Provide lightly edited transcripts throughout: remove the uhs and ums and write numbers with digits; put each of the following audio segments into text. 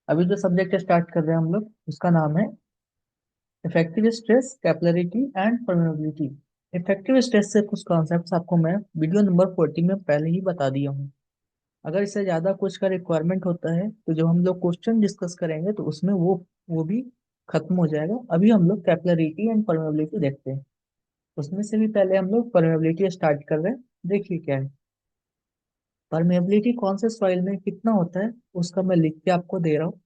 अभी जो subject start कर रहे हैं हम लोग उसका नाम है effective stress, capillarity and permeability. Effective stress से कुछ कॉन्सेप्ट्स आपको मैं वीडियो नंबर 40 में पहले ही बता दिया हूँ। अगर इससे ज्यादा कुछ का रिक्वायरमेंट होता है तो जब हम लोग क्वेश्चन डिस्कस करेंगे तो उसमें वो भी खत्म हो जाएगा। अभी हम लोग कैपिलरिटी एंड परमेबिलिटी देखते हैं। उसमें से भी पहले हम लोग परमेबिलिटी स्टार्ट कर रहे हैं। देखिए क्या है, परमेबिलिटी कौन से सॉइल में कितना होता है उसका मैं लिख के आपको दे रहा हूँ।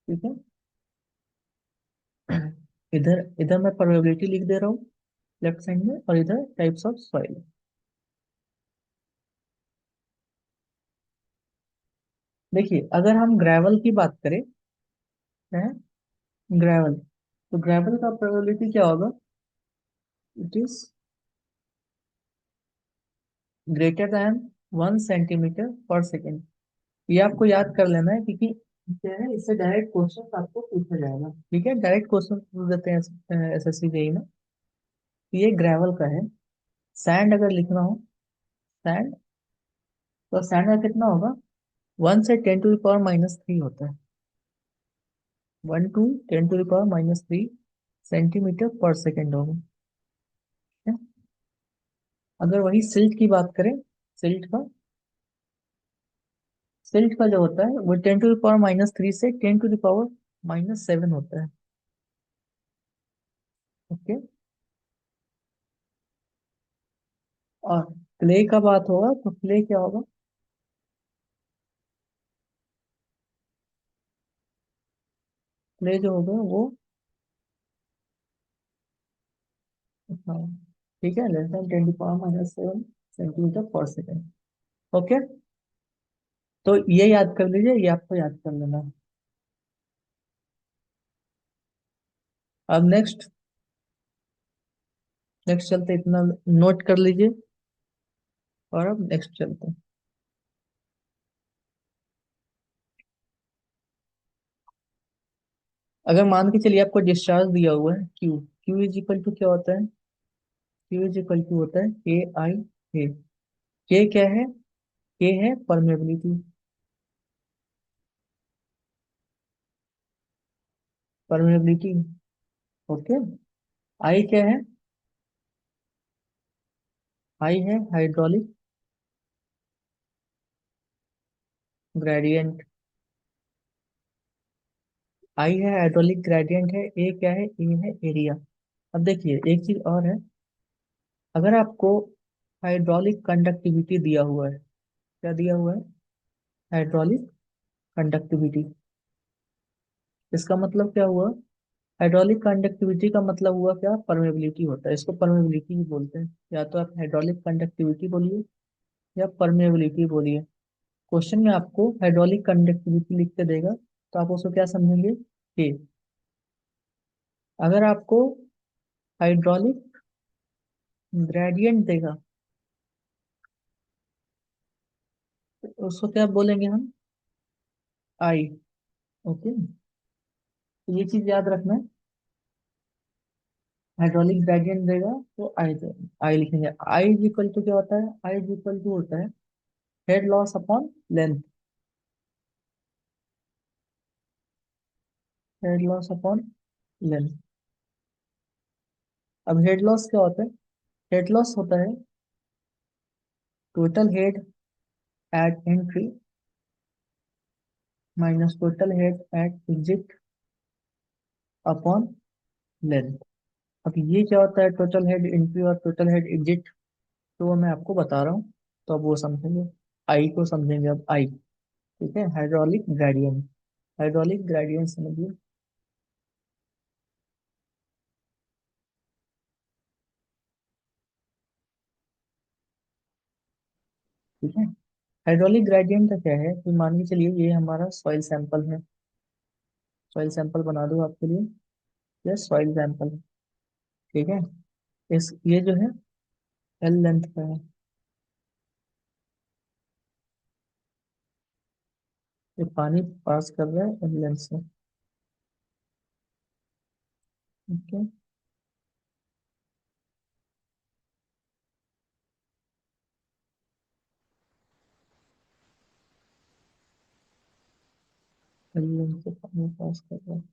ठीक है। इधर इधर मैं परमेबिलिटी लिख दे रहा हूँ लेफ्ट साइड में, और इधर टाइप्स ऑफ सॉइल। देखिए अगर हम ग्रेवल की बात करें, ग्रेवल, तो ग्रेवल का प्रोबेबिलिटी क्या होगा? It is greater than 1 centimetre पर सेकेंड। ये आपको याद कर लेना है क्योंकि क्या है, इससे डायरेक्ट क्वेश्चन आपको पूछा जाएगा। ठीक है, डायरेक्ट क्वेश्चन पूछ देते हैं एसएससी जेई में। तो ये ग्रेवल का है। सैंड अगर लिखना हो, सैंड, तो सैंड का कितना होगा? 1 से 10⁻³ होता है। 1 to 10⁻³ सेंटीमीटर पर सेकेंड होगा। ठीक है? अगर वही सिल्ट की बात करें, सिल्ट का, सिल्ट का जो होता है वो 10⁻³ से 10⁻⁻7 होता है। ओके। और क्ले का बात होगा तो क्ले क्या होगा? क्ले जो होगा वो इतना होगा। ठीक है, लेस देन 10⁻⁻7 सेंटीमीटर पर सेकेंड। ओके, तो ये याद कर लीजिए, ये आपको याद कर लेना है। अब नेक्स्ट, नेक्स्ट चलते, इतना नोट कर लीजिए। और अब नेक्स्ट चलते हैं। अगर मान के चलिए आपको डिस्चार्ज दिया हुआ है Q, Q is equal to क्या होता है? क्यू इज इक्वल टू होता है के आई ए। के क्या है? के है परमेबिलिटी, परमेबिलिटी। ओके। आई क्या है? आई है हाइड्रोलिक ग्रेडियंट। आई है हाइड्रोलिक ग्रेडियंट है। ए क्या है? ए है एरिया। अब देखिए एक चीज और है, अगर आपको हाइड्रोलिक कंडक्टिविटी दिया हुआ है, क्या दिया हुआ है? Hydraulic conductivity. इसका मतलब क्या हुआ? हाइड्रोलिक कंडक्टिविटी का मतलब हुआ क्या? परमेबिलिटी होता है, इसको परमेबिलिटी ही बोलते हैं। या तो आप हाइड्रोलिक कंडक्टिविटी बोलिए या परमेबिलिटी बोलिए। क्वेश्चन में आपको हाइड्रोलिक कंडक्टिविटी लिख के देगा तो आप उसको क्या समझेंगे? के। अगर आपको हाइड्रोलिक ग्रेडियंट देगा तो उसको क्या बोलेंगे हम? आई। ओके, तो ये चीज याद रखना है। हाइड्रोलिक ग्रेडियंट देगा तो आई, आई लिखेंगे। आई इज इक्वल टू क्या होता है? आई इज इक्वल टू होता है head loss upon length. Head loss upon length. अब हेड लॉस क्या होता है? हेड लॉस होता है total head at entry minus total head at exit upon length. अब ये क्या होता है टोटल हेड एंट्री और टोटल हेड एग्जिट? तो वो मैं आपको बता रहा हूँ, तो अब वो समझेंगे। आई को समझेंगे अब, आई। ठीक है, हाइड्रोलिक ग्रेडियंट, हाइड्रोलिक ग्रेडियंट समझिए। ठीक है, हाइड्रोलिक ग्रेडियंट का क्या है कि मान के चलिए ये हमारा सॉइल सैंपल है। सॉइल सैंपल बना दूं आपके लिए, ये सॉइल सैंपल है। ठीक है, इस ये जो है एल लेंथ का है, ये पानी पास कर रहा है एल लेंथ से। ओके। एल लेंथ से पानी पास कर रहा है।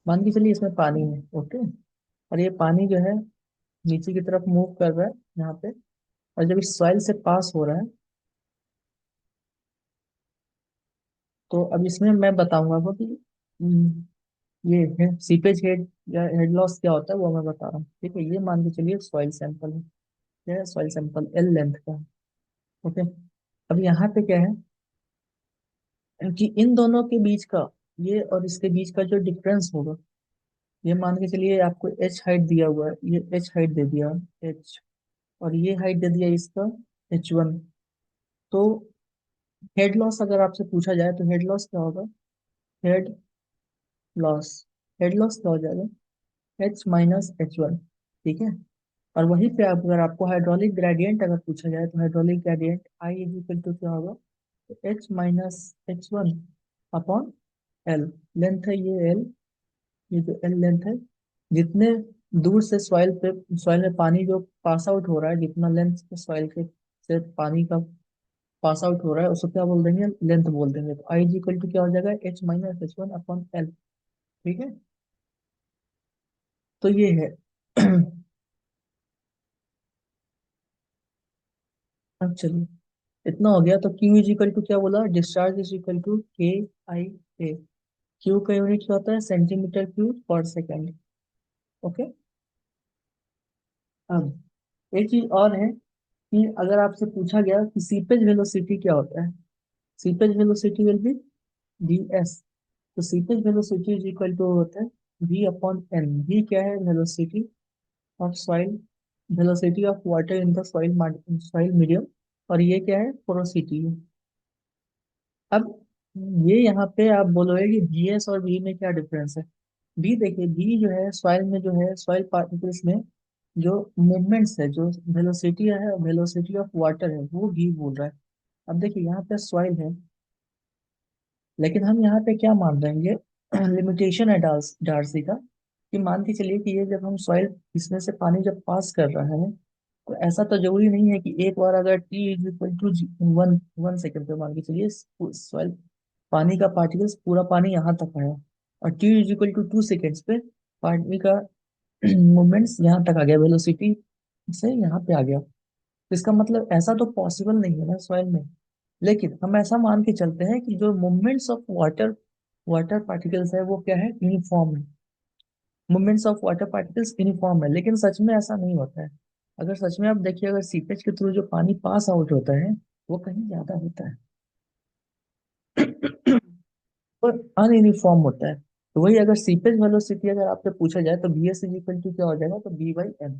मान के चलिए इसमें पानी है, ओके। और ये पानी जो है नीचे की तरफ मूव कर रहा है यहाँ पे। और जब इस सॉइल से पास हो रहा है, तो अब इसमें मैं बताऊंगा आपको कि ये है सीपेज हेड या हेड लॉस क्या होता है, वो मैं बता रहा हूँ। ठीक है, ये मान के चलिए सॉइल सैंपल है। क्या है? सॉइल सैंपल एल लेंथ का। ओके। अब यहाँ पे क्या है कि इन दोनों के बीच का, ये और इसके बीच का जो डिफरेंस होगा, ये मान के चलिए आपको एच हाइट दिया हुआ है, ये एच हाइट दे दिया, एच, और ये हाइट दे दिया इसका H1। तो हेड लॉस अगर आपसे पूछा जाए तो हेड लॉस क्या होगा? हेड लॉस, हेड लॉस क्या हो जाएगा? H-H1। ठीक है। और वहीं पे अगर आपको हाइड्रोलिक ग्रेडियंट अगर पूछा जाए तो hydraulic gradient I is equal to क्या होगा? H-H1 upon L. लेंथ है ये एल, ये जो एल लेंथ है, जितने दूर से सॉइल पे, सॉइल में पानी जो पास आउट हो रहा है, जितना लेंथ से सॉइल के से पानी का पास आउट हो रहा है, उसको क्या बोल देंगे? लेंथ बोल देंगे। तो आई इज इक्वल टू क्या हो जाएगा? H-H1 upon L. ठीक है। तो ये है। अब चलिए, इतना हो गया। तो Q इज इक्वल टू क्या बोला? Discharge is equal to KIA। Q का यूनिट क्या होता है? सेंटीमीटर क्यूब पर सेकेंड। ओके। अब एक चीज और है कि अगर आपसे पूछा गया कि सीपेज वेलोसिटी क्या होता है, seepage velocity will be VS। तो seepage velocity is equal to होता है V अपॉन एन। V क्या है? Velocity of soil, velocity of water in the soil, soil medium. और ये क्या है? पोरोसिटी है। अब ये यहाँ पे आप बोलोगे कि VS और V में क्या डिफरेंस है? V देखिए, V जो है सॉइल में, जो है सॉइल पार्टिकल्स में जो मूवमेंट्स है, जो वेलोसिटी है, वेलोसिटी ऑफ वाटर है, वो V बोल रहा है। अब देखिए यहाँ पे सॉइल है, लेकिन हम यहाँ पे क्या मान रहे हैं? ये लिमिटेशन है डार्सी का, कि मान के चलिए कि ये जब हम सॉइल, इसमें से पानी जब पास कर रहा है, तो ऐसा तो जरूरी नहीं है कि एक बार अगर T is equal to one one second पे मान के चलिए सॉइल, पानी का पार्टिकल्स, पूरा पानी यहाँ तक आया, और T is equal to 2 seconds पे पानी का मूवमेंट्स यहाँ तक आ गया, वेलोसिटी से यहाँ पे आ गया। तो इसका मतलब ऐसा तो पॉसिबल नहीं है ना सॉइल में। लेकिन हम ऐसा मान के चलते हैं कि जो movements of water, water particles है, वो क्या है? यूनिफॉर्म है। Movements of water particles uniform है, लेकिन सच में ऐसा नहीं होता है। अगर सच में आप देखिए, अगर सीपेज के थ्रू जो पानी पास आउट होता है, वो कहीं ज्यादा होता है और अनयूनिफॉर्म होता है। तो वही अगर सीपेज वेलोसिटी अगर आपसे पूछा जाए तो VS इज इक्वल टू क्या हो जाएगा? तो B/N।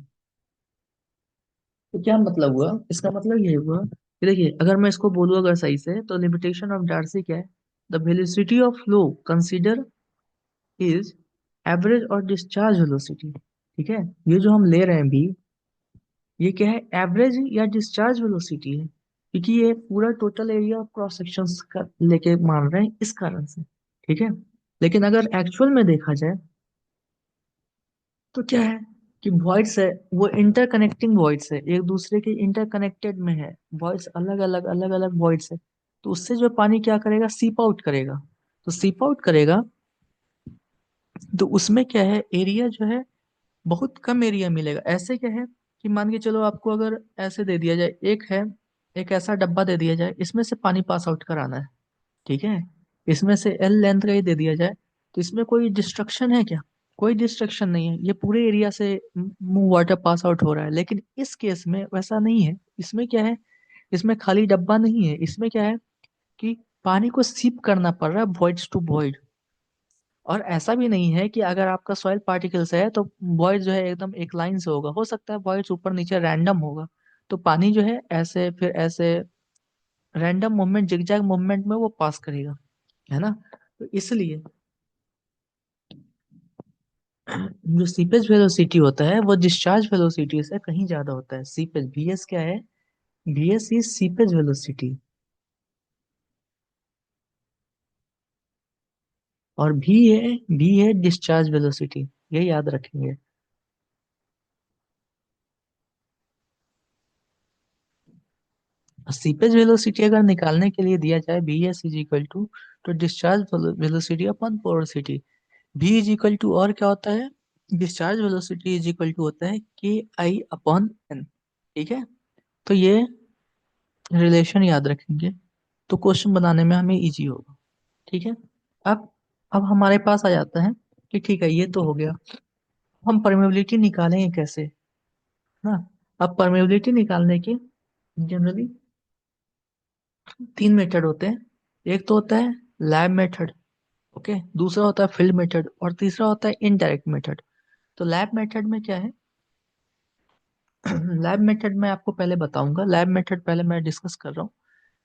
तो क्या मतलब हुआ? इसका मतलब ये हुआ कि देखिए, अगर मैं इसको बोलूँ अगर सही से, तो लिमिटेशन ऑफ डार्सी क्या है? The velocity of flow consider is average और डिस्चार्ज वेलोसिटी। ठीक है। ये जो हम ले रहे हैं भी, ये क्या है? एवरेज या डिस्चार्ज वेलोसिटी है, क्योंकि ये पूरा total area of cross section का लेके मान रहे हैं, इस कारण से। ठीक है। लेकिन अगर एक्चुअल में देखा जाए तो क्या है कि वॉइड्स है, वो इंटरकनेक्टिंग वॉइड्स है, एक दूसरे के इंटरकनेक्टेड में है। वॉइड्स अलग अलग अलग अलग वॉइड्स है। तो उससे जो पानी क्या करेगा? सीप आउट करेगा। तो सीप आउट करेगा, तो उसमें क्या है? एरिया जो है बहुत कम एरिया मिलेगा। ऐसे क्या है कि मान के चलो आपको अगर ऐसे दे दिया जाए, एक है, एक ऐसा डब्बा दे दिया जाए, इसमें से पानी पास आउट कराना है। ठीक है। इसमें से एल लेंथ का ही दे दिया जाए, तो इसमें कोई डिस्ट्रक्शन है क्या? कोई डिस्ट्रक्शन नहीं है, ये पूरे एरिया से वाटर पास आउट हो रहा है। लेकिन इस केस में वैसा नहीं है। इसमें क्या है? इसमें खाली डब्बा नहीं है, इसमें क्या है कि पानी को सिप करना पड़ रहा है, वॉइड्स टू वॉइड। और ऐसा भी नहीं है कि अगर आपका सॉइल पार्टिकल्स है तो वॉइड जो है एकदम एक लाइन से होगा, हो सकता है वॉइड ऊपर नीचे रैंडम होगा। तो पानी जो है ऐसे फिर ऐसे रैंडम मूवमेंट, जिगजैग मूवमेंट में वो पास करेगा, है ना। तो इसलिए जो सीपेज वेलोसिटी होता है वो डिस्चार्ज वेलोसिटी से कहीं ज्यादा होता है। सीपेज वीएस क्या है? वीएस इज सीपेज वेलोसिटी, और भी है डिस्चार्ज वेलोसिटी, ये याद रखेंगे। सीपेज वेलोसिटी अगर निकालने के लिए दिया जाए B S is equal to, तो डिस्चार्ज वेलोसिटी अपॉन पोरोसिटी, भी इज इक्वल टू और क्या होता है, discharge velocity is equal to होता है के आई अपॉन एन। ठीक है, तो ये रिलेशन याद रखेंगे, तो क्वेश्चन बनाने में हमें इजी होगा। ठीक है। अब अब हमारे पास आ जाता है कि ठीक है ये तो हो गया, हम परमेबिलिटी निकालेंगे कैसे ना। अब परमेबिलिटी निकालने के जनरली तीन मेथड होते हैं। एक तो होता है लैब मेथड, ओके, दूसरा होता है फील्ड मेथड, और तीसरा होता है इनडायरेक्ट मेथड। तो लैब मेथड में क्या है? लैब मेथड में आपको पहले बताऊंगा, लैब मेथड पहले मैं डिस्कस कर रहा हूँ।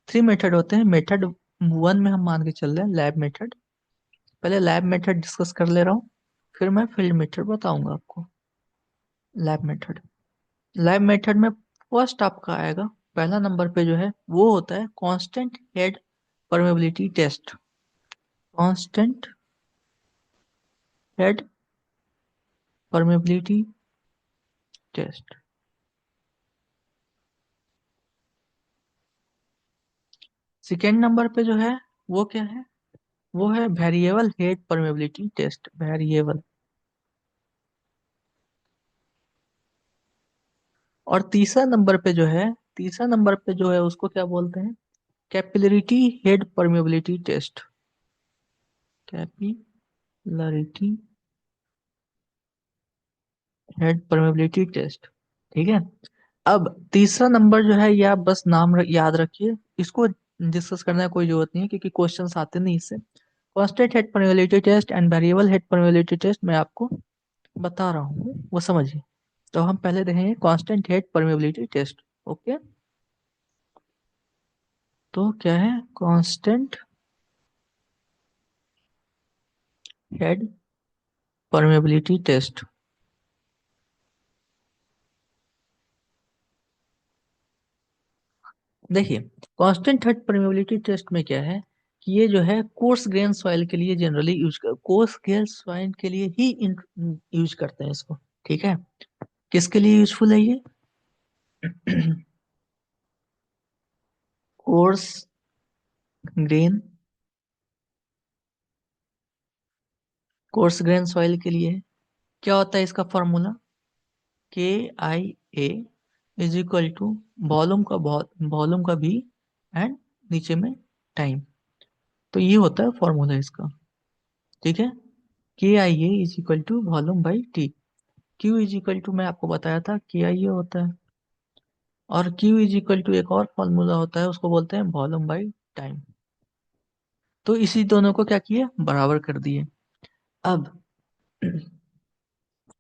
थ्री मेथड होते हैं, मेथड वन में हम मान के चल रहे हैं लैब मेथड। पहले लैब मेथड डिस्कस कर ले रहा हूँ, फिर मैं फील्ड मेथड बताऊंगा आपको। लैब मेथड, लैब मेथड में फर्स्ट आपका आएगा पहला नंबर पे जो है वो होता है constant head permeability test. Constant head permeability test. Second number पे जो है वो क्या है? वो है variable head permeability test, variable. और तीसरा नंबर पे जो है उसको क्या बोलते हैं? Capillarity head permeability test, capillarity head permeability test. ठीक है। अब तीसरा नंबर जो है, ये आप बस नाम याद रखिए, इसको डिस्कस करने की कोई जरूरत नहीं है क्योंकि क्वेश्चंस आते नहीं इससे। Constant head permeability test and variable head permeability test मैं आपको बता रहा हूँ, वो समझिए। तो हम पहले देखेंगे constant head permeability test. Okay, तो क्या है कांस्टेंट हेड परमेबिलिटी टेस्ट? देखिए, कांस्टेंट हेड परमेबिलिटी टेस्ट में क्या है कि ये जो है कोर्स ग्रेन सॉइल के लिए जनरली कोर्स ग्रेन सॉइल के लिए ही यूज करते हैं इसको। ठीक है, किसके लिए यूजफुल है ये? Coarse grain, course grain soil के लिए क्या होता है इसका फॉर्मूला? के I A is equal to volume का भी एंड नीचे में टाइम। तो ये होता है फॉर्मूला इसका। ठीक है, K I A is equal to volume by T. Q is equal to मैं आपको बताया था के आई ए होता है, और क्यू इज इक्वल टू एक और फॉर्मूला होता है उसको बोलते हैं वॉल्यूम बाई टाइम। तो इसी दोनों को क्या किए, बराबर कर दिए। अब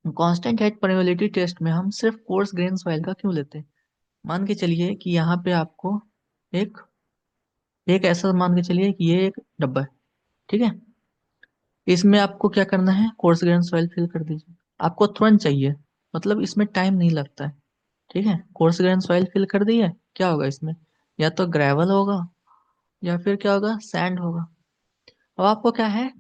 कांस्टेंट हेड परमेबिलिटी टेस्ट में हम सिर्फ कोर्स ग्रेन सॉइल का क्यों लेते हैं? मान के चलिए कि यहाँ पे आपको एक एक ऐसा मान के चलिए कि ये एक डब्बा है। ठीक है, इसमें आपको क्या करना है, कोर्स ग्रेन सॉइल फिल कर दीजिए। आपको तुरंत चाहिए, मतलब इसमें टाइम नहीं लगता है। ठीक है, कोर्स ग्रेन सॉइल फिल कर दिए, क्या होगा इसमें? या तो ग्रेवल होगा या फिर क्या होगा, सैंड होगा। अब आपको क्या है,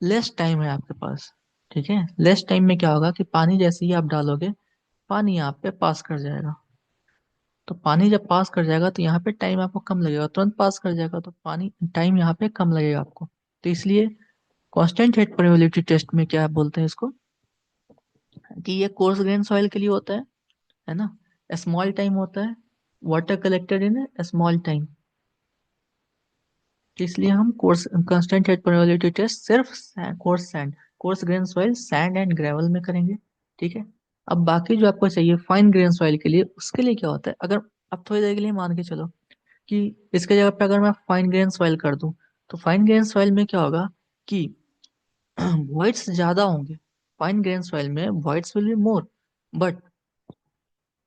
लेस टाइम है आपके पास। ठीक है, लेस टाइम में क्या होगा कि पानी जैसे ही आप डालोगे, पानी यहाँ पे पास कर जाएगा। तो पानी जब पास कर जाएगा तो यहाँ पे टाइम आपको कम लगेगा, तुरंत पास कर जाएगा तो पानी टाइम यहाँ पे कम लगेगा आपको। तो इसलिए कांस्टेंट हेड परमेबिलिटी टेस्ट में क्या बोलते हैं इसको, कि ये कोर्स ग्रेन सॉइल के लिए होता है ना। स्मॉल टाइम होता है, water collected in small time. तो इसलिए हम coarse constant head permeability test सिर्फ coarse grain soil sand and gravel में करेंगे। ठीक है। अब बाकी जो आपको चाहिए फाइन ग्रेन सॉइल के लिए, उसके लिए क्या होता है, अगर आप थोड़ी देर के लिए मान के चलो कि इसके जगह पे अगर मैं फाइन ग्रेन सॉइल कर दूं, तो फाइन ग्रेन सॉइल में क्या होगा कि वॉइड्स ज्यादा होंगे। फाइन ग्रेन सॉइल में voids will be more, but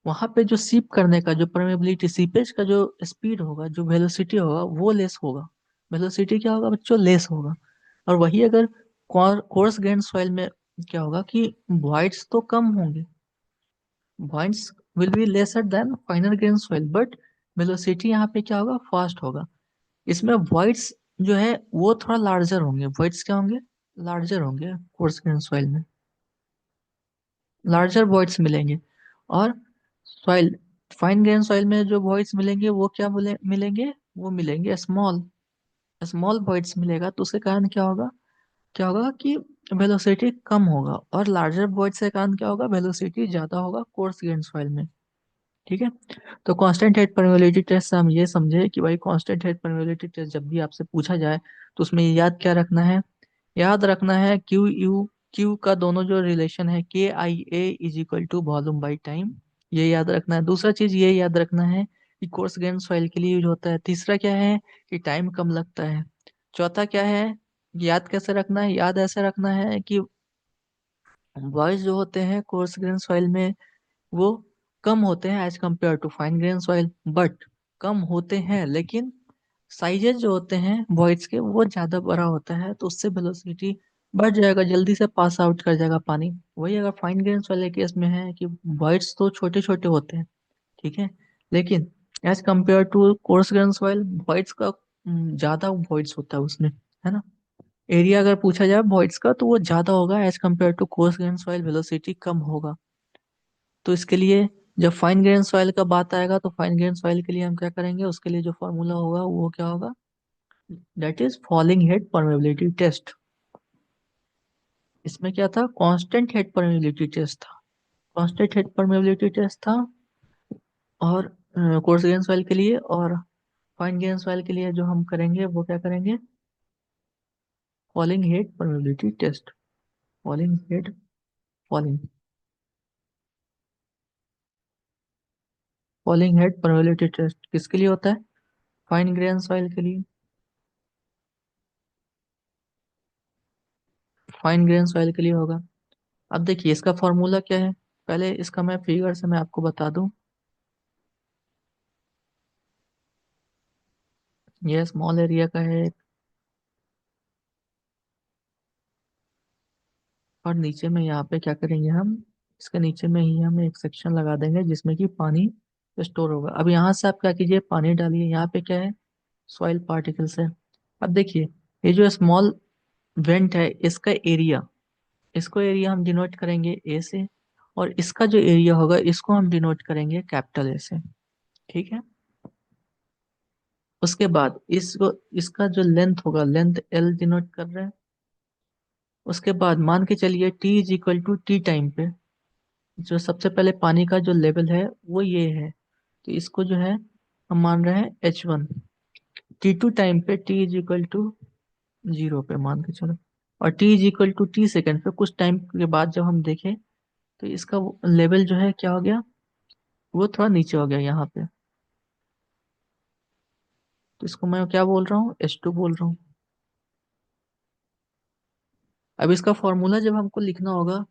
वहां पे जो सीप करने का जो परमेबिलिटी, सीपेज का जो स्पीड होगा, जो वेलोसिटी होगा, वो लेस होगा। वेलोसिटी क्या होगा बच्चों? लेस होगा। और वही अगर कोर्स ग्रेन सॉइल में क्या होगा कि वॉइड्स तो कम होंगे, voids will be lesser than final grain soil, but velocity यहाँ पे क्या होगा? फास्ट होगा। इसमें वॉइड्स जो है वो थोड़ा लार्जर होंगे। वॉइड्स क्या होंगे? लार्जर होंगे कोर्स ग्रेन सॉइल में, लार्जर वॉइड्स मिलेंगे। और सॉइल, फाइन ग्रेन सॉइल में जो वॉइड्स मिलेंगे वो क्या मिलेंगे? वो मिलेंगे स्मॉल, स्मॉल वॉइड्स मिलेगा। तो उसके कारण क्या होगा? क्या होगा कि वेलोसिटी कम होगा। और लार्जर वॉइड्स के कारण क्या होगा? वेलोसिटी ज्यादा होगा कोर्स ग्रेन सॉइल में। ठीक है। तो कांस्टेंट हेड परमेबिलिटी टेस्ट से हम ये समझे कि भाई कांस्टेंट हेड परमेबिलिटी टेस्ट जब भी आपसे पूछा जाए तो उसमें याद क्या रखना है? याद रखना है क्यू यू, क्यू का दोनों जो रिलेशन है K I A is equal to volume by time, ये याद रखना है। दूसरा चीज ये याद रखना है कि कोर्स ग्रेन सॉइल के लिए यूज होता है। तीसरा क्या है? कि टाइम कम लगता है। चौथा क्या है? याद कैसे रखना है? याद ऐसे रखना है कि वॉइस जो होते हैं कोर्स ग्रेन सॉइल में वो कम होते हैं as compare to fine grain soil, but कम होते हैं लेकिन साइजेस जो होते हैं वॉइड्स के वो ज्यादा बड़ा होता है, तो उससे वेलोसिटी बढ़ जाएगा, जल्दी से पास आउट कर जाएगा पानी। वही अगर फाइन ग्रेन वाले केस में है कि वॉइड्स तो छोटे छोटे होते हैं, ठीक है, लेकिन as compare to coarse grain soil voids का ज्यादा वॉइड्स होता है उसमें, है ना। एरिया अगर पूछा जाए वॉइड्स का तो वो ज्यादा होगा as compare to coarse grain soil, velocity कम होगा। तो इसके लिए जब फाइन ग्रेन सॉइल का बात आएगा तो फाइन ग्रेन सॉइल के लिए हम क्या करेंगे? उसके लिए जो फॉर्मूला होगा वो क्या होगा? That is falling head permeability test. इसमें क्या था? कांस्टेंट हेड परमेबिलिटी टेस्ट था, कांस्टेंट हेड परमेबिलिटी टेस्ट था। और कोर्स ग्रेन सॉइल के लिए और फाइन ग्रेन सॉइल के लिए जो हम करेंगे वो क्या करेंगे? Falling head permeability test. Falling head, falling falling head permeability test किसके लिए होता है? फाइन ग्रेन सॉइल के लिए, फाइन ग्रेन सॉइल के लिए होगा। अब देखिए इसका फॉर्मूला क्या है, पहले इसका मैं फिगर से मैं आपको बता दूं। ये स्मॉल एरिया का है, और नीचे में यहाँ पे क्या करेंगे हम? इसके नीचे में ही हम एक सेक्शन लगा देंगे जिसमें कि पानी स्टोर होगा। अब यहाँ से आप क्या कीजिए? पानी डालिए। यहाँ पे क्या है? सॉइल पार्टिकल्स है। अब देखिए ये जो स्मॉल वेंट है इसका एरिया, इसको एरिया हम डिनोट करेंगे ए से, और इसका जो एरिया होगा इसको हम डिनोट करेंगे कैपिटल ए से। ठीक है। उसके बाद इसको, इसका जो लेंथ होगा, लेंथ एल डिनोट कर रहे हैं। उसके बाद मान के चलिए T is equal to T time पे जो सबसे पहले पानी का जो लेवल है वो ये है, तो इसको जो है हम मान रहे हैं H1। टी टू टाइम पे टी इज इक्वल टू 0 पे मान के चलो, और T is equal to T second पे कुछ टाइम के बाद जब हम देखें तो इसका लेवल जो है क्या हो गया? वो थोड़ा नीचे हो गया यहाँ पे। तो इसको मैं क्या बोल रहा हूँ? H2 बोल रहा हूँ। अब इसका फॉर्मूला जब हमको लिखना होगा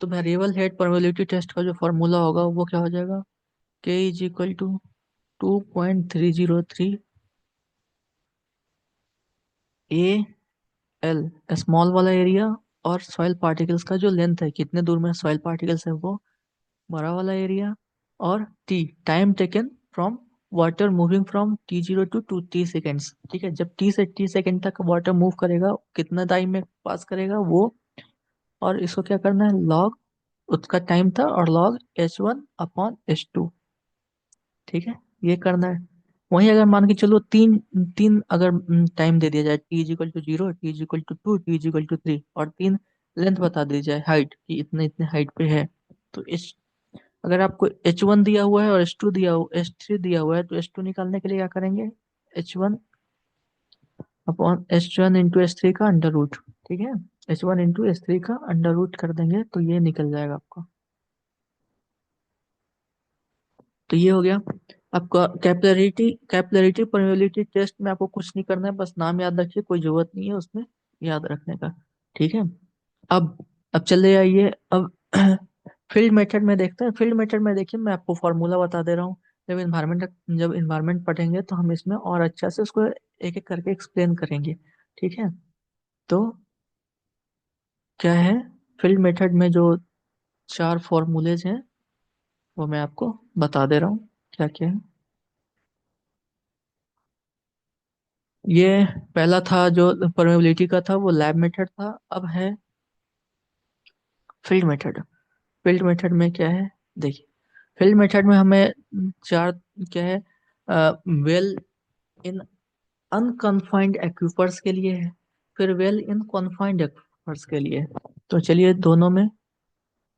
तो वेरिएबल हेड प्रोबेबिलिटी टेस्ट का जो फॉर्मूला होगा वो क्या हो जाएगा? K is equal to 2.303 A L, small वाला एरिया, और सॉइल पार्टिकल्स का जो लेंथ है, कितने दूर में सॉइल पार्टिकल्स है वो, बड़ा वाला एरिया, और T time taken from water moving from T0 to T seconds. ठीक है, जब टी से टी सेकेंड तक वाटर मूव करेगा कितना टाइम में पास करेगा वो, और इसको क्या करना है? लॉग उसका टाइम था और लॉग H1/H2। ठीक है, ये करना है। वहीं अगर मान के चलो तीन तीन अगर टाइम दे दिया जाए, T=0, T=2, T=3, और तीन लेंथ बता दी जाए, हाइट कि इतने इतने हाइट पे है, तो इस, अगर आपको H1 दिया हुआ है और H2 दिया हुआ, H3 दिया हुआ है, तो H2 निकालने के लिए क्या करेंगे? H1/H1 इंटू H3 का अंडर रूट। ठीक है, H1 इंटू H3 का अंडर रूट कर देंगे तो ये निकल जाएगा आपको। तो ये हो गया आपका कैपिलरिटी, कैपिलरिटी परमेबिलिटी टेस्ट में आपको कुछ नहीं करना है, बस नाम याद रखिए, कोई जरूरत नहीं है उसमें याद रखने का। ठीक है। अब अब चले आइए अब फील्ड मेथड में देखते हैं। फील्ड मेथड में देखिए, मैं आपको फॉर्मूला बता दे रहा हूँ। जब इन्वायरमेंट पढ़ेंगे तो हम इसमें और अच्छा से उसको एक एक करके एक्सप्लेन करेंगे। ठीक है। तो क्या है, फील्ड मेथड में जो चार फॉर्मूलेज हैं वो मैं आपको बता दे रहा हूँ क्या क्या है। ये पहला था जो परमेबिलिटी का था, वो लैब मेथड था। अब है फील्ड मेथड। फील्ड मेथड में क्या है, देखिए, फील्ड मेथड में हमें चार क्या है, वेल इन अनकन्फाइंड एक्यूफर्स के लिए है, फिर वेल इन कॉन्फाइंड एक्यूफर्स के लिए है। तो चलिए दोनों में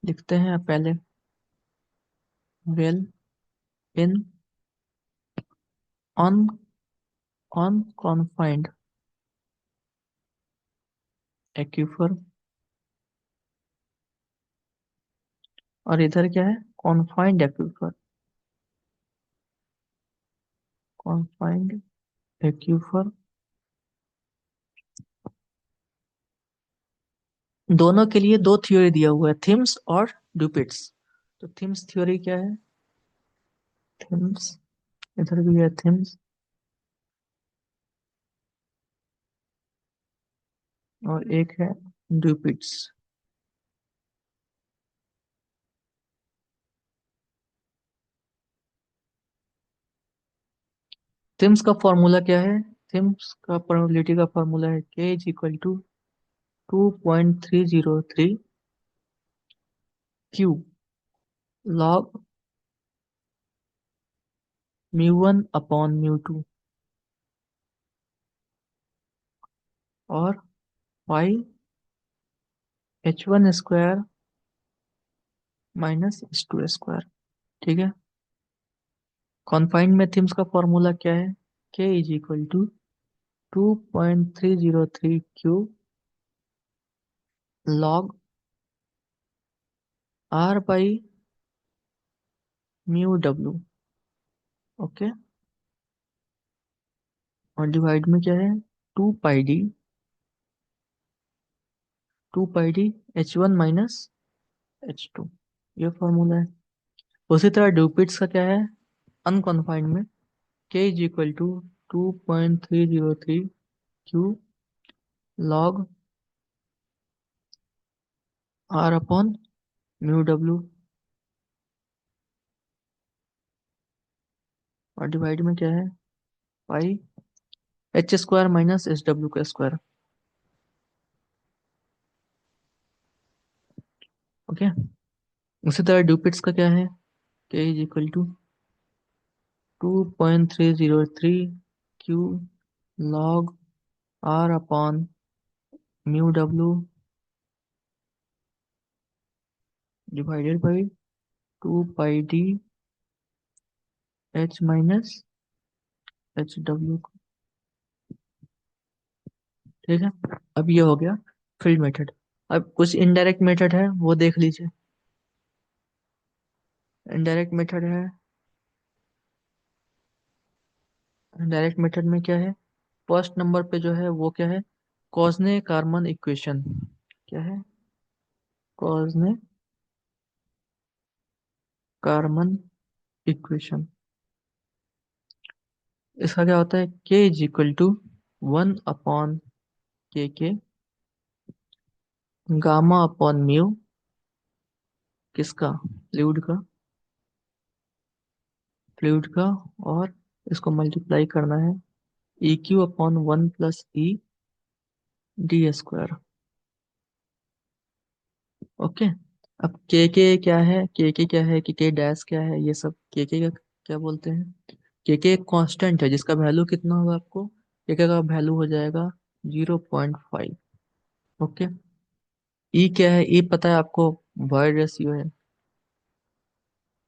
लिखते हैं पहले। Well in un unconfined aquifer, और इधर क्या है, कॉन्फाइंड एक्यूफर। कॉन्फाइंड एक्यूफर, दोनों के लिए दो थ्योरी दिया हुआ है, थिम्स और ड्यूपिट्स। तो थिम्स थ्योरी क्या है, थिम्स, इधर भी है थिम्स, और एक है ड्यूपिट्स। थिम्स का फॉर्मूला क्या है, थिम्स का प्रोबेबिलिटी का फॉर्मूला है K is equal to 2.303 Q log mu 1 upon mu 2, और पाई h1 square minus h2 square. ठीक है। कॉन्फाइंड में थिम्स का फॉर्मूला क्या है, K is equal to 2.303 Q log r/, mu w। Okay. और डिवाइड में क्या है, 2 pi d, 2 pi d h1 minus h2, ये फॉर्मूला है। उसी तरह ड्यूपिट्स का क्या है, अनकॉन्फाइंड में K is equal to 2.303 Q log r/म्यू w, और डिवाइड में क्या है, पाई h² minus h w²। Okay. उसी तरह ड्यूपिट्स का क्या है, K is equal to 2.303 Q log r/म्यू w divided by 2 pi d h minus h w। ठीक है। अब ये हो गया फील्ड मेथड। अब कुछ इनडायरेक्ट मेथड है वो देख लीजिए। इनडायरेक्ट मेथड है, डायरेक्ट मेथड में क्या है, फर्स्ट नंबर पे जो है वो क्या है, कॉजने कार्मन इक्वेशन। क्या है, कॉजने कार्मन इक्वेशन। इसका क्या होता है, के इज इक्वल टू 1/के गामा/म्यू, किसका, फ्लूइड का, फ्लूइड का, और इसको मल्टीप्लाई करना है EQ/1 + E ओके। अब के क्या है, के क्या है, के डैश क्या है, ये सब के का क्या बोलते हैं। के एक कांस्टेंट है जिसका वैल्यू कितना होगा आपको, के का वैल्यू हो जाएगा 0.5। ओके। ई क्या है, ई पता है आपको, वॉइड रेशियो है,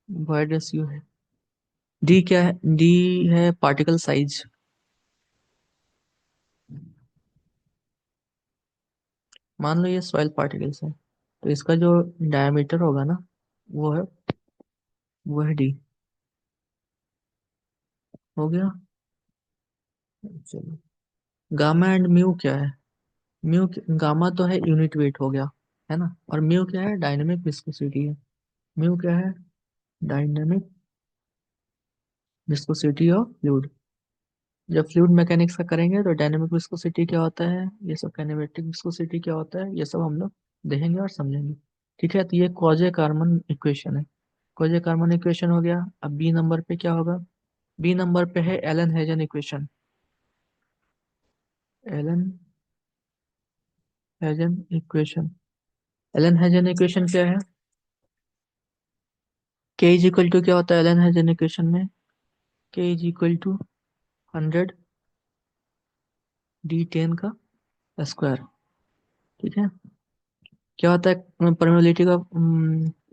वॉइड रेशियो है। डी क्या है, डी है पार्टिकल साइज। मान लो ये सॉइल पार्टिकल्स है, तो इसका जो डायमीटर होगा ना, वो है, वो है डी। हो गया। चलो, गामा एंड म्यू क्या है, गामा तो है यूनिट वेट हो गया, है ना। और म्यू क्या है, डायनेमिक विस्कोसिटी है। म्यू क्या है, डायनेमिक विस्कोसिटी ऑफ फ्लूइड। जब फ्लूइड मैकेनिक्स का करेंगे तो डायनेमिक विस्कोसिटी क्या होता है, ये सब काइनेमेटिक विस्कोसिटी क्या होता है, ये सब हम लोग देखेंगे और समझेंगे। ठीक है, तो ये कॉजे कार्बन इक्वेशन है। कॉजे कार्बन इक्वेशन हो गया। अब बी नंबर पे क्या होगा, बी नंबर पे है Elon हेजन equation. Elon हेजन equation. Elon हेजन equation क्या है, के इज इक्वल टू क्या होता है एलन हेजन इक्वेशन में, K is equal to 100 D10 का स्क्वायर। ठीक है, क्या होता है परमेबिलिटी का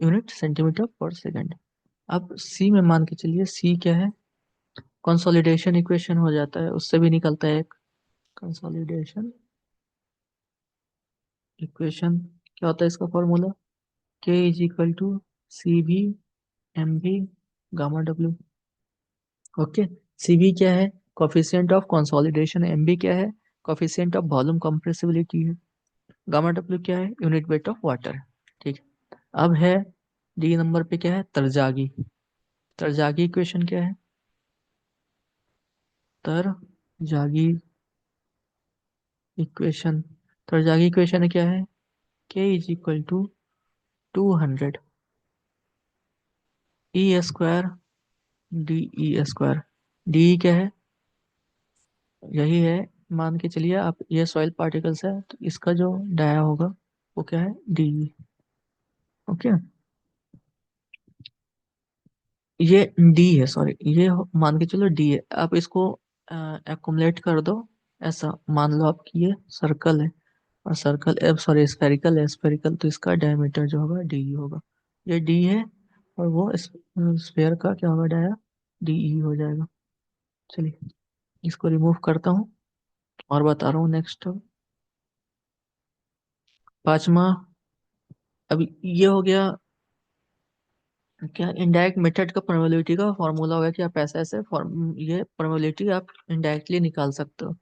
यूनिट सेंटीमीटर पर सेकंड। अब सी में मान के चलिए, सी क्या है, कंसोलिडेशन इक्वेशन हो जाता है, उससे भी निकलता है एक कंसोलिडेशन इक्वेशन। क्या होता है इसका फॉर्मूला, के इज इक्वल टू सी भी एम भी गामा डब्ल्यू। ओके, सी भी क्या है, कोफिशिएंट ऑफ कंसोलिडेशन, एम भी क्या है, कोफिशिएंट ऑफ वॉल्यूम कंप्रेसिबिलिटी है, गामा डब्ल्यू क्या है, यूनिट वेट ऑफ वाटर। ठीक है, अब है डी नंबर पे क्या है, तरजागी। तरजागी इक्वेशन क्या है, तरजागी इक्वेशन। तरजागी इक्वेशन क्या है, K is equal to 200 E square D E square. D क्या है, यही है, मान के चलिए आप, ये सॉइल पार्टिकल्स है तो इसका जो डाया होगा वो क्या है, डी। ओके, ये डी है, सॉरी ये मान के चलो डी है। आप इसको एक्युमुलेट कर दो, ऐसा मान लो आप कि ये सर्कल है, और सर्कल सॉरी स्फेरिकल है, स्फेरिकल तो इसका डायमीटर जो होगा डी होगा। ये डी है, और वो स्फेयर का क्या होगा डाया, डी ई हो जाएगा। चलिए इसको रिमूव करता हूँ और बता रहा हूँ नेक्स्ट। पांचवा, अब ये हो गया क्या, इनडायरेक्ट मेथड का प्रोबेबिलिटी का फॉर्मूला होगा कि आप ऐसे ऐसे ये प्रोबेबिलिटी आप इनडायरेक्टली निकाल सकते हो।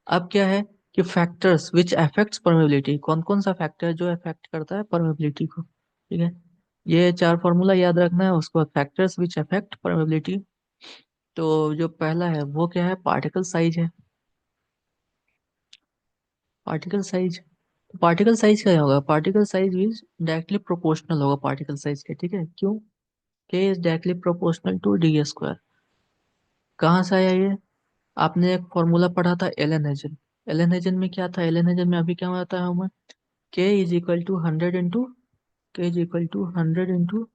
अब क्या है कि फैक्टर्स विच अफेक्ट्स परमेबिलिटी, कौन कौन सा फैक्टर जो अफेक्ट करता है परमेबिलिटी को। ठीक है, ये चार फॉर्मूला याद रखना है, उसके बाद फैक्टर्स विच अफेक्ट परमेबिलिटी। तो जो पहला है वो क्या है, पार्टिकल साइज है। पार्टिकल साइज, पार्टिकल साइज क्या होगा, particle size is directly proportional होगा पार्टिकल साइज के। ठीक है, क्यों, K is directly proportional to D square. कहाँ से आया ये, आपने एक फॉर्मूला पढ़ा था एलन हेजन। एलन हेजन में क्या था, एलन हेजन में अभी क्या होता है हमें, K is equal to 100 into, K is equal to 100 into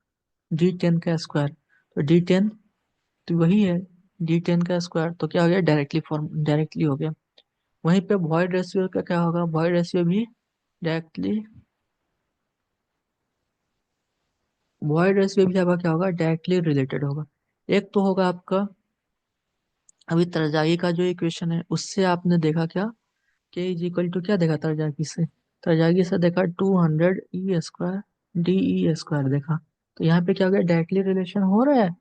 D10 का स्क्वायर। तो D10 तो वही है, D10 का स्क्वायर, तो क्या हो गया, डायरेक्टली फॉर्म डायरेक्टली हो गया। वहीं पे वॉइड रेशियो का क्या होगा, वॉइड रेशियो भी डायरेक्टली, वॉइड रेशियो भी आपका क्या होगा, डायरेक्टली रिलेटेड होगा। एक तो होगा आपका अभी तरजाई का जो इक्वेशन है उससे आपने देखा क्या, के इज इक्वल टू क्या देखा तरजागी से, तरजागी से देखा 200 E² DE² देखा। तो यहाँ पे क्या हो गया, डायरेक्टली रिलेशन हो रहा है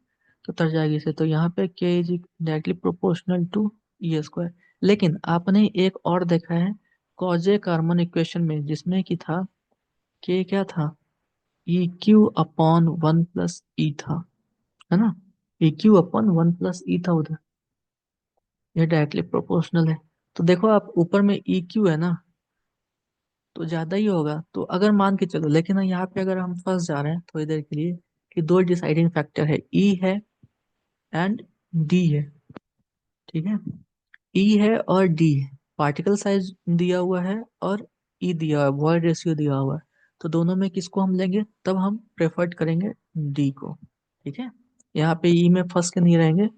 तो तरजागी से, तो यहाँ पे के is directly proportional to E²। लेकिन आपने एक और देखा है कॉजे कार्बन इक्वेशन में, जिसमें कि था के क्या था, EQ/1 + E था, है ना, EQ/1 + E था उधर, ये डायरेक्टली प्रोपोर्शनल है। तो देखो आप ऊपर में EQ है ना, तो ज्यादा ही होगा, तो अगर मान के चलो, लेकिन यहाँ पे अगर हम फंस जा रहे हैं थोड़ी देर के लिए कि दो डिसाइडिंग फैक्टर है, ई है एंड डी है। ठीक है, ई है और डी है, पार्टिकल साइज दिया हुआ है और ई दिया हुआ है, वॉइड रेशियो दिया हुआ है। तो दोनों में किसको हम लेंगे, तब हम प्रेफर्ड करेंगे डी को। ठीक है, यहाँ पे ई में फंस के नहीं रहेंगे,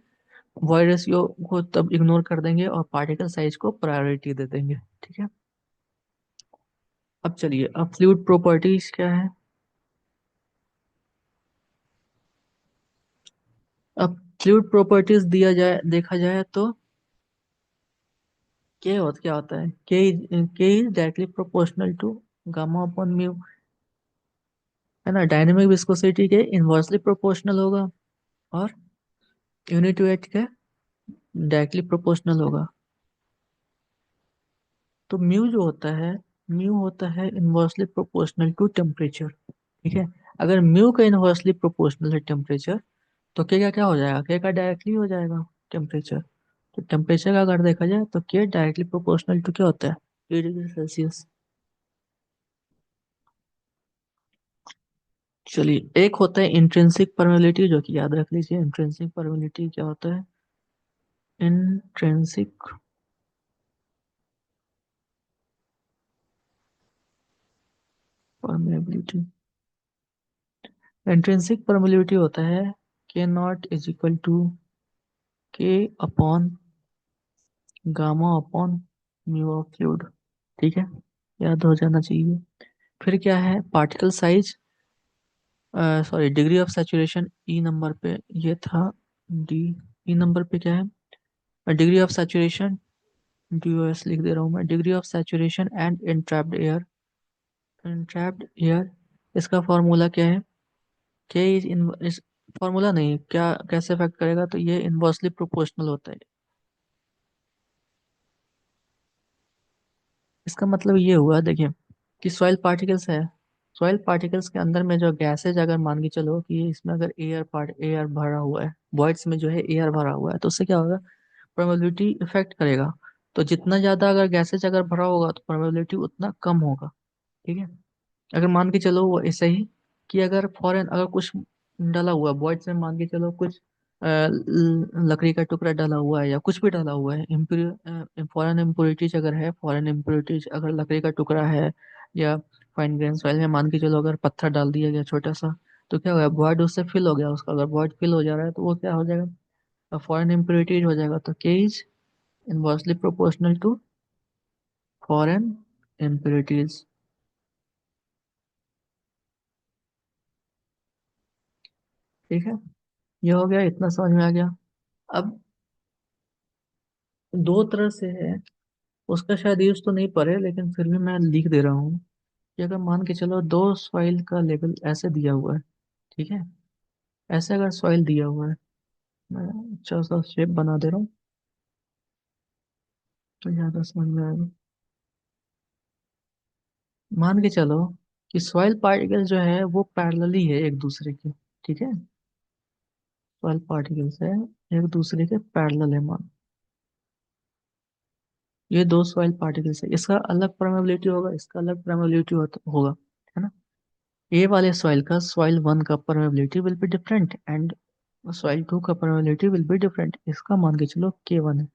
वॉइड रेशियो को तब इग्नोर कर देंगे और पार्टिकल साइज को प्रायोरिटी दे देंगे। ठीक है, अब चलिए, अब फ्लूइड प्रॉपर्टीज क्या है। अब फ्लूइड प्रॉपर्टीज दिया जाए, देखा जाए तो क्या होता है, K is directly proportional to gamma upon mu, है ना, डायनेमिक विस्कोसिटी के इनवर्सली प्रोपोर्शनल होगा, और यूनिट वेट के डायरेक्टली प्रोपोर्शनल होगा। तो म्यू जो होता है, म्यू होता है इन्वर्सली प्रोपोर्शनल टू टेम्परेचर। ठीक है। अगर म्यू का इन्वर्सली प्रोपोर्शनल है टेम्परेचर, तो के का क्या हो जाएगा, के का डायरेक्टली हो जाएगा टेम्परेचर। तो टेम्परेचर का अगर देखा जाए तो के डायरेक्टली प्रोपोर्शनल टू क्या होता है, 2 डिग्री सेल्सियस। चलिए, एक होता है इंट्रिंसिक परमेबिलिटी, जो कि याद रख लीजिए, इंट्रिंसिक परमेबिलिटी क्या होता है, इंट्रिंसिक परमेबिलिटी। इंट्रिंसिक परमेबिलिटी होता है K naught is equal to K upon gamma upon mu of fluid. ठीक है, याद हो जाना चाहिए। फिर क्या है, particle size, sorry, degree of saturation E number पे ये था, डी। ई नंबर पे क्या है, degree of saturation, D O S लिख दे रहा हूँ मैं, degree of saturation and entrapped air. Entrapped air, इसका फॉर्मूला क्या है, के इज इन, इस फॉर्मूला नहीं, क्या कैसे इफेक्ट करेगा, तो ये इनवर्सली प्रोपोर्शनल होता है। इसका मतलब ये हुआ, देखिए, कि सॉइल पार्टिकल्स है, सॉइल पार्टिकल्स के अंदर में जो गैसेज, अगर मान के चलो कि इसमें अगर एयर भरा हुआ है, वॉइड्स में जो है एयर भरा हुआ है, तो उससे क्या होगा, प्रोबेबिलिटी इफेक्ट करेगा। तो जितना ज्यादा अगर गैसेज अगर भरा होगा तो प्रोबेबिलिटी उतना कम होगा। ठीक है। अगर मान के चलो वो ऐसे ही, कि अगर फॉरेन अगर कुछ डाला हुआ है वॉइड्स में, मान के चलो कुछ लकड़ी का टुकड़ा डाला हुआ है या कुछ भी डाला हुआ है, फॉरेन इम्प्योरिटीज अगर है, फॉरेन इम्प्योरिटीज अगर लकड़ी का टुकड़ा है, या फाइन ग्रेन सॉइल में मान के चलो अगर पत्थर डाल दिया गया छोटा सा, तो क्या होगा, वॉइड उससे फिल हो गया उसका, अगर वॉइड फिल हो जा रहा है तो वो क्या हो जाएगा, फॉरेन इम्प्योरिटीज हो जाएगा। तो K is inversely proportional to foreign impurities. ठीक है, ये हो गया, इतना समझ में आ गया। अब दो तरह से है, उसका शायद यूज तो नहीं पढ़े, लेकिन फिर भी मैं लिख दे रहा हूँ, कि अगर मान के चलो दो सॉइल का लेवल ऐसे दिया हुआ है, ठीक है, ऐसे अगर सॉइल दिया हुआ है, मैं अच्छा सा शेप बना दे रहा हूँ तो ज्यादा समझ में आएगा। मान के चलो कि सॉइल पार्टिकल जो है वो पैरेलली है एक दूसरे के। ठीक है, सॉइल पार्टिकल्स है एक दूसरे के पैरेलल है, मान, ये दो सॉइल पार्टिकल्स है, इसका अलग परमेबिलिटी होगा, इसका अलग परमेबिलिटी होगा, है ना। ए वाले सॉइल का, सॉइल वन का permeability will be different, and soil two का परमेबिलिटी विल बी डिफरेंट। इसका मान के चलो के वन है,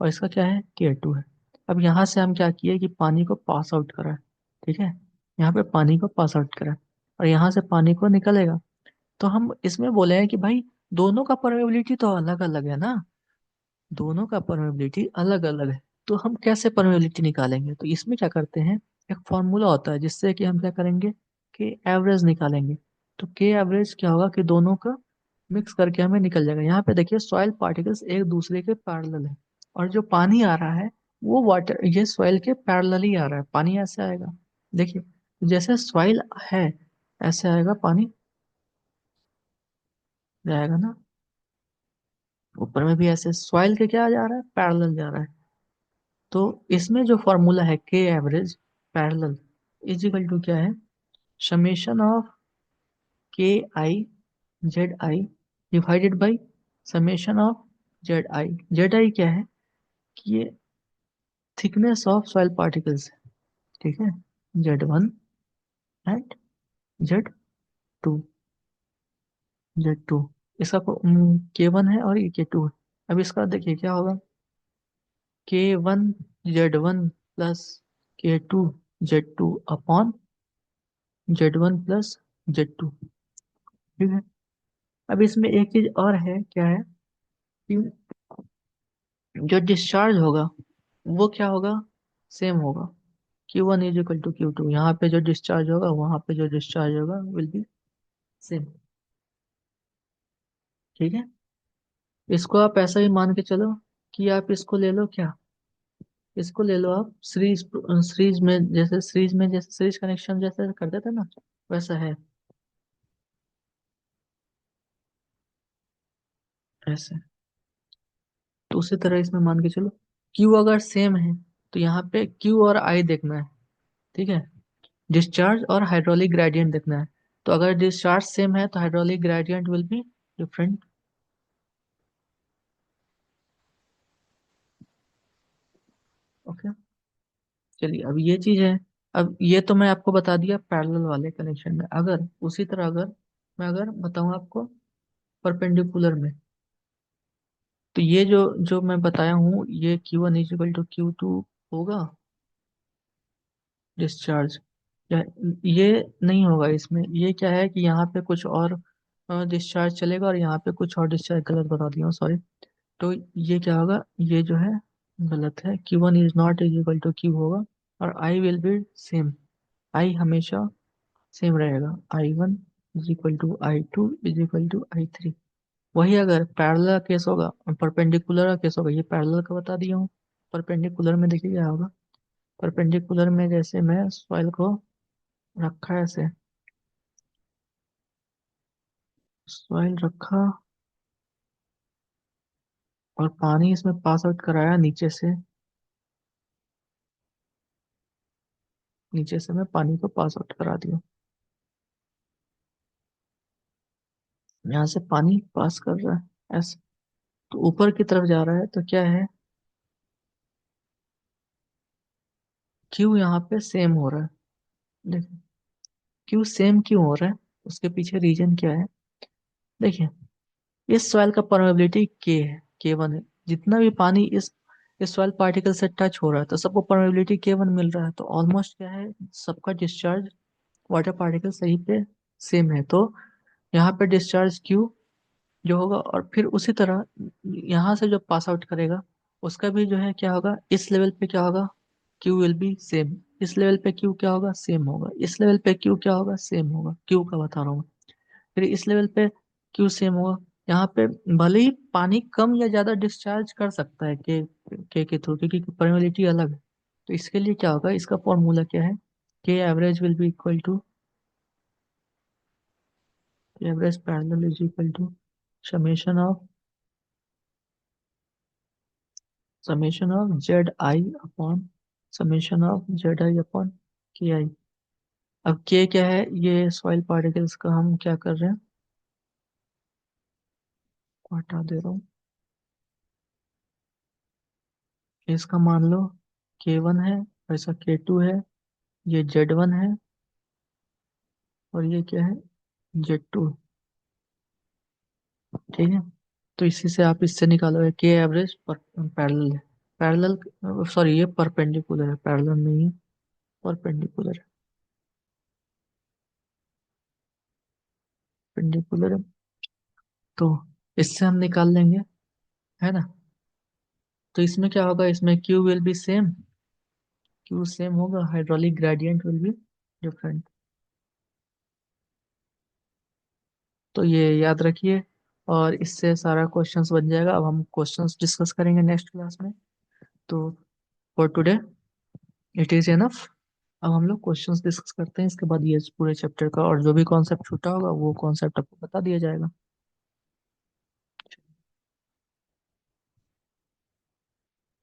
और इसका क्या है, के टू है। अब यहाँ से हम क्या किए कि पानी को पास आउट करा है। ठीक है, यहाँ पे पानी को पास आउट करा है, और यहाँ से पानी को निकलेगा। तो हम इसमें बोले हैं कि भाई दोनों का परमेबिलिटी तो अलग अलग है ना, दोनों का परमेबिलिटी अलग अलग है, तो हम कैसे परमेबिलिटी निकालेंगे, तो इसमें क्या करते हैं, एक फॉर्मूला होता है जिससे कि हम क्या करेंगे, कि एवरेज निकालेंगे। तो के एवरेज क्या होगा, कि दोनों का मिक्स करके हमें निकल जाएगा। यहाँ पे देखिए सॉइल पार्टिकल्स एक दूसरे के पैरेलल है, और जो पानी आ रहा है वो वाटर, ये सॉइल के पैरेलल ही आ रहा है, पानी ऐसे आएगा। देखिए, जैसे सॉइल है ऐसे आएगा पानी, जाएगा ना, ऊपर में भी ऐसे सॉइल के क्या जा रहा है, पैरेलल जा रहा है। तो इसमें जो फॉर्मूला है K average parallel is equal to क्या है, summation of K I Z I divided by summation of Z I. Z I क्या है, कि ये थिकनेस ऑफ सॉइल पार्टिकल्स है। ठीक है, Z one and Z two, Z two, इसका के वन है और ये के टू है। अब इसका देखिए क्या होगा, K one Z one plus K two Z two upon Z one plus Z two. ठीक है। अब इसमें एक चीज और है, क्या है, कि जो डिस्चार्ज होगा वो क्या होगा, सेम होगा, Q1 is equal to Q2। यहाँ पे जो डिस्चार्ज होगा वहां पे जो डिस्चार्ज होगा विल बी सेम। ठीक है, इसको आप ऐसा ही मान के चलो, कि आप इसको ले लो क्या, इसको ले लो आप सीरीज, सीरीज कनेक्शन जैसे करते थे ना, वैसा है, ऐसे। तो उसी तरह इसमें मान के चलो, Q अगर सेम है तो यहाँ पे Q और I देखना है। ठीक है। डिस्चार्ज और हाइड्रोलिक ग्रेडियंट देखना है। तो अगर डिस्चार्ज सेम है तो hydraulic gradient will be different. Okay. चलिए अब ये चीज है। अब ये तो मैं आपको बता दिया पैरेलल वाले कनेक्शन में। अगर उसी तरह अगर मैं अगर बताऊं आपको परपेंडिकुलर में, तो ये जो जो मैं बताया हूँ ये Q1 इजिकल टू Q2 होगा डिस्चार्ज, या ये नहीं होगा। इसमें ये क्या है कि यहाँ पे कुछ और डिस्चार्ज चलेगा और यहाँ पे कुछ और डिस्चार्ज, गलत बता दिया हूँ सॉरी। तो ये क्या होगा, ये जो है गलत है। Q1 is not is equal to Q होगा। और I will be same. I हमेशा सेम रहेगा। I1 is equal to I2 is equal to I3। वही अगर पैरेलल केस होगा, परपेंडिकुलर केस होगा, ये पैरेलल का बता दिया हूँ। परपेंडिकुलर में देखिए क्या होगा। परपेंडिकुलर में जैसे मैं सॉइल को रखा है ऐसे, सॉइल रखा और पानी इसमें पास आउट कराया नीचे से, नीचे से मैं पानी को पास आउट करा दिया। यहाँ से पानी पास कर रहा है ऐसे, तो ऊपर की तरफ जा रहा है, तो क्या है, क्यू यहाँ पे सेम हो रहा है। देखिए क्यू सेम क्यों हो रहा है, उसके पीछे रीजन क्या है। देखिए इस सॉइल का परमेबिलिटी के है, K1 है। जितना भी पानी इस सॉइल पार्टिकल से टच हो रहा है तो सबको परमेबिलिटी K1 मिल रहा है। तो ऑलमोस्ट क्या है, सबका डिस्चार्ज वाटर पार्टिकल सही पे सेम है। तो यहाँ पे डिस्चार्ज Q जो होगा, और फिर उसी तरह यहाँ से जो पास आउट करेगा उसका भी जो है क्या होगा, इस लेवल पे क्या होगा, Q विल बी सेम। इस लेवल पे Q क्या होगा, सेम होगा। इस लेवल पे Q क्या होगा, सेम होगा। Q का बता रहा हूँ मैं। फिर इस लेवल पे Q सेम होगा। यहाँ पे भले ही पानी कम या ज्यादा डिस्चार्ज कर सकता है के थ्रू, क्योंकि परमेबिलिटी अलग है। तो इसके लिए क्या होगा, इसका फॉर्मूला क्या है, K average will be equal to, average parallel is equal to summation of Z I upon Z I upon K I. अब के क्या है, ये सॉइल पार्टिकल्स का हम क्या कर रहे हैं, हटा दे रहा हूँ। इसका मान लो K1 है, ऐसा K2 है, ये Z1 है, और ये क्या है, Z2। ठीक है। तो इसी से आप इससे निकालोगे के एवरेज पर पैरेलल है। पैरेलल, सॉरी ये परपेंडिकुलर है, पैरेलल नहीं है, परपेंडिकुलर है। पेंडिकुलर है, तो इससे हम निकाल लेंगे, है ना। तो इसमें क्या होगा, इसमें Q will be same, Q same होगा, hydraulic gradient will be different. तो ये याद रखिए, और इससे सारा क्वेश्चंस बन जाएगा। अब हम क्वेश्चंस डिस्कस करेंगे नेक्स्ट क्लास में। तो for today it is enough. अब हम लोग क्वेश्चंस डिस्कस करते हैं, इसके बाद ये पूरे चैप्टर का और जो भी कॉन्सेप्ट छूटा होगा वो कॉन्सेप्ट आपको बता दिया जाएगा।